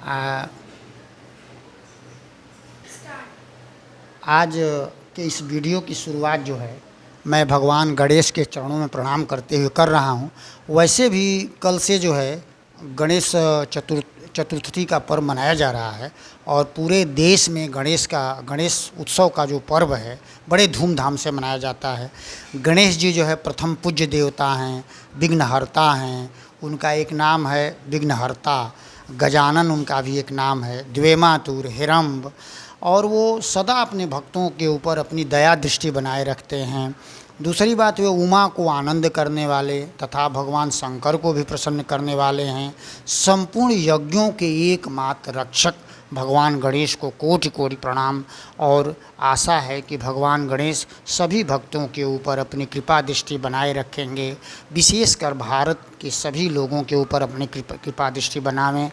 आ, आज के इस वीडियो की शुरुआत जो है मैं भगवान गणेश के चरणों में प्रणाम करते हुए कर रहा हूँ। वैसे भी कल से जो है गणेश चतुर्थी का पर्व मनाया जा रहा है और पूरे देश में गणेश उत्सव का जो पर्व है बड़े धूमधाम से मनाया जाता है। गणेश जी जो है प्रथम पूज्य देवता हैं, विघ्नहर्ता हैं। उनका एक नाम है विघ्नहर्ता, गजानन उनका भी एक नाम है, द्वेमातुर, हिरंब। और वो सदा अपने भक्तों के ऊपर अपनी दया दृष्टि बनाए रखते हैं। दूसरी बात, वे उमा को आनंद करने वाले तथा भगवान शंकर को भी प्रसन्न करने वाले हैं। संपूर्ण यज्ञों के एकमात्र रक्षक भगवान गणेश को कोटि कोटि प्रणाम। और आशा है कि भगवान गणेश सभी भक्तों के ऊपर अपनी कृपा दृष्टि बनाए रखेंगे, विशेषकर भारत के सभी लोगों के ऊपर अपनी कृपा दृष्टि बनावें।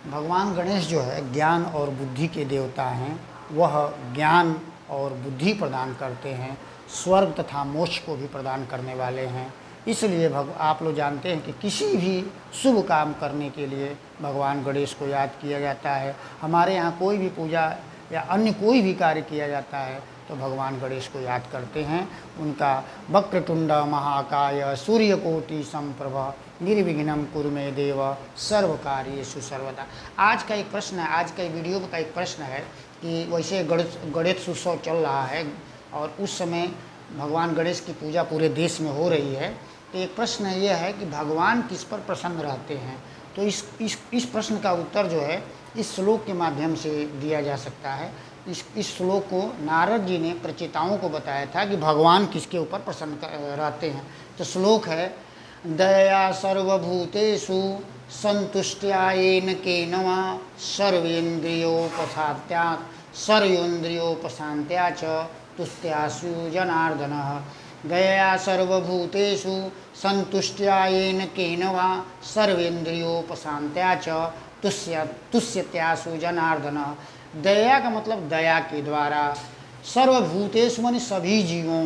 भगवान गणेश जो है ज्ञान और बुद्धि के देवता हैं। वह ज्ञान और बुद्धि प्रदान करते हैं, स्वर्ग तथा मोक्ष को भी प्रदान करने वाले हैं। इसलिए आप लोग जानते हैं कि किसी भी शुभ काम करने के लिए भगवान गणेश को याद किया जाता है। हमारे यहाँ कोई भी पूजा या अन्य कोई भी कार्य किया जाता है तो भगवान गणेश को याद करते हैं। उनका वक्रतुंड महाकाय सूर्यकोटि समप्रभ निर्विघ्नं कुरु मे देव सर्व कार्येषु सर्वदा। आज का एक प्रश्न है, आज का वीडियो का एक प्रश्न है कि वैसे गणेश उत्सव चल रहा है और उस समय भगवान गणेश की पूजा पूरे देश में हो रही है। तो एक प्रश्न यह है कि भगवान किस पर प्रसन्न रहते हैं। तो इस प्रश्न का उत्तर जो है इस श्लोक के माध्यम से दिया जा सकता है। इस श्लोक को नारद जी ने प्रचेताओं को बताया था कि भगवान किसके ऊपर प्रसन्न रहते हैं। तो श्लोक है, दया सर्वभूतेषु संतुष्ट्या येन केन वा सर्वेन्द्रियोपशांत्या च तुष्ट्यासु जनार्दनः। दया सर्वभूतेषु संतुष्ट्या येन केन वा सर्वेन्द्रियोपशांत्या च तुष्यत्यासु जनार्दनः। दया का मतलब दया के द्वारा, सर्वभूतेषु माने सभी जीवों,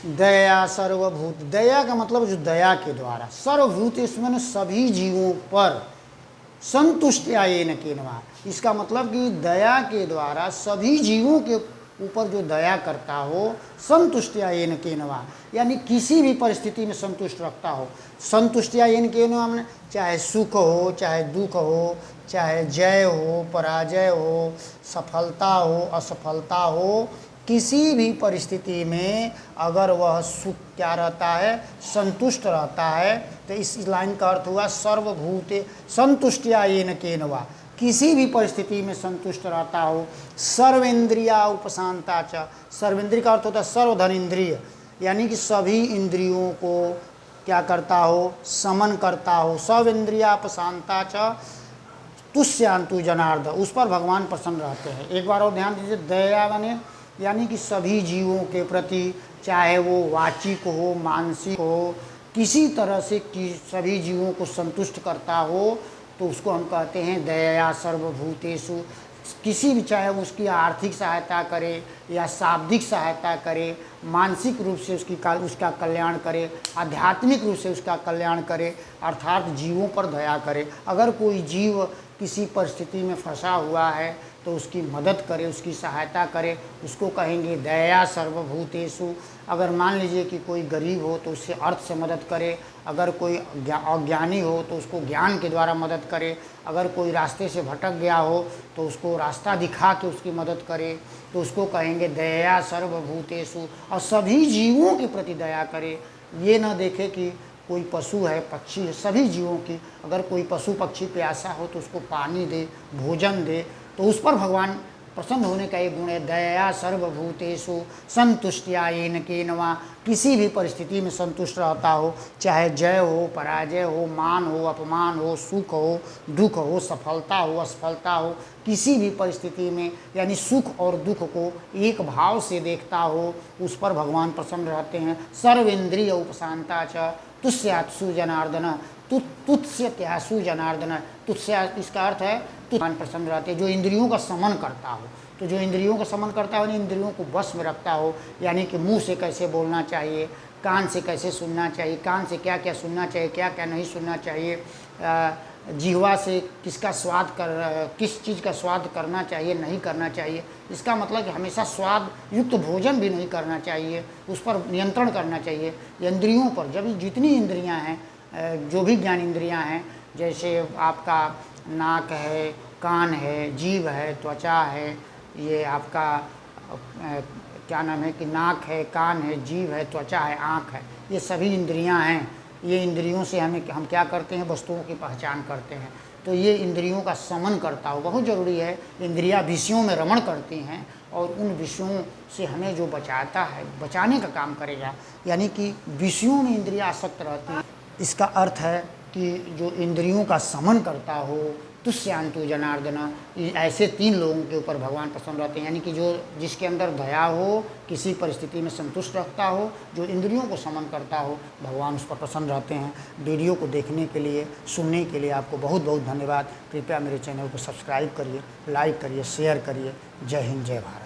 दया सर्वभूत, दया का मतलब जो दया के द्वारा, सर्वभूतेषु माने सभी जीवों पर, संतुष्ट्या येन केन वा, इसका मतलब कि दया के द्वारा सभी जीवों के ऊपर जो दया करता हो, संतुष्ट्या येन केन वा, यानी किसी भी परिस्थिति में संतुष्ट रखता हो। संतुष्ट्या येन केन वा माने चाहे सुख हो, चाहे दुख हो, चाहे जय हो, पराजय हो, सफलता हो, असफलता हो, किसी भी परिस्थिति में अगर वह सुख क्या रहता है, संतुष्ट रहता है। तो इस लाइन का अर्थ हुआ सर्वभूते संतुष्ट्या येन केन वा, किसी भी परिस्थिति में संतुष्ट रहता हो। सर्वेंद्रिया उपशांता च, सर्वेंद्रिय का अर्थ होता है सर्वधन इंद्रिय, यानी कि सभी इंद्रियों को क्या करता हो, समन करता हो। सर्वेंद्रिया उपशांता च तुष्यांतु जनार्दन, उस पर भगवान प्रसन्न रहते हैं। एक बार और ध्यान दीजिए, दया बने यानी कि सभी जीवों के प्रति, चाहे वो वाचिक हो, मानसिक हो, किसी तरह से सभी जीवों को संतुष्ट करता हो, तो उसको हम कहते हैं दया सर्वभूतेषु। किसी भी, चाहे वो उसकी आर्थिक सहायता करे या शाब्दिक सहायता करे, मानसिक रूप से उसका कल्याण करे, आध्यात्मिक रूप से उसका कल्याण करे, अर्थात जीवों पर दया करे। अगर कोई जीव किसी परिस्थिति में फंसा हुआ है तो उसकी मदद करे, उसकी सहायता करे, उसको कहेंगे दया सर्वभूतेषु। अगर मान लीजिए कि कोई गरीब हो तो उससे अर्थ से मदद करे, अगर कोई अज्ञानी हो तो उसको ज्ञान के द्वारा मदद करे, अगर कोई रास्ते से भटक गया हो तो उसको रास्ता दिखा के उसकी मदद करे, तो उसको कहेंगे दया सर्वभूतेषु। और सभी जीवों के प्रति दया करे, ये न देखे कि कोई पशु है, पक्षी है, सभी जीवों की, अगर कोई पशु पक्षी प्यासा हो तो उसको पानी दे, भोजन दे, तो उस पर भगवान प्रसन्न होने का एक गुण है दया सर्वभूतेषु संतुष्ट्या येन केन वा, किसी भी परिस्थिति में संतुष्ट रहता हो, चाहे जय हो, पराजय हो, मान हो, अपमान हो, सुख हो, दुख हो, सफलता हो, असफलता हो, किसी भी परिस्थिति में यानी सुख और दुख को एक भाव से देखता हो, उस पर भगवान प्रसन्न रहते हैं। सर्वेंद्रिय उपशांता च तुष्यात्सु जनार्दन, तुष्यत्यासु जनार्दन। तुष्या इसका अर्थ है भगवान प्रसन्न रहते हैं, जो इंद्रियों का समन करता हो। तो जो इंद्रियों का समन करता हो, इंद्रियों को बस में रखता हो, यानी कि मुंह से कैसे बोलना चाहिए, कान से कैसे सुनना चाहिए, कान से क्या क्या सुनना चाहिए, क्या क्या नहीं सुनना चाहिए, जिह्वा से किस चीज़ का स्वाद करना चाहिए, नहीं करना चाहिए। इसका मतलब कि हमेशा स्वाद युक्त भोजन भी नहीं करना चाहिए, उस पर नियंत्रण करना चाहिए। इंद्रियों पर, जब जितनी इंद्रियां हैं, जो भी ज्ञान इंद्रियां हैं, जैसे आपका नाक है, कान है, जीभ है, त्वचा है, ये आपका क्या नाम है कि नाक है, कान है, जीभ है, त्वचा है, आँख है, ये सभी इंद्रियां हैं। ये इंद्रियों से हम क्या करते हैं, वस्तुओं की पहचान करते हैं। तो ये इंद्रियों का समन करता हो बहुत ज़रूरी है। इंद्रियां विषयों में रमण करती हैं और उन विषयों से हमें जो बचाता है, बचाने का काम करेगा, यानी कि विषयों में इंद्रियां आसक्त रहती हैं। इसका अर्थ है कि जो इंद्रियों का समन करता हो, तुष्यांतु जनार्दन, ऐसे 3 लोगों के ऊपर भगवान प्रसन्न रहते हैं। यानी कि जिसके अंदर दया हो, किसी परिस्थिति में संतुष्ट रखता हो, जो इंद्रियों को समन करता हो, भगवान उस पर प्रसन्न रहते हैं। वीडियो को देखने के लिए, सुनने के लिए आपको बहुत बहुत धन्यवाद। कृपया मेरे चैनल को सब्सक्राइब करिए, लाइक करिए, शेयर करिए। जय हिंद, जय भारत।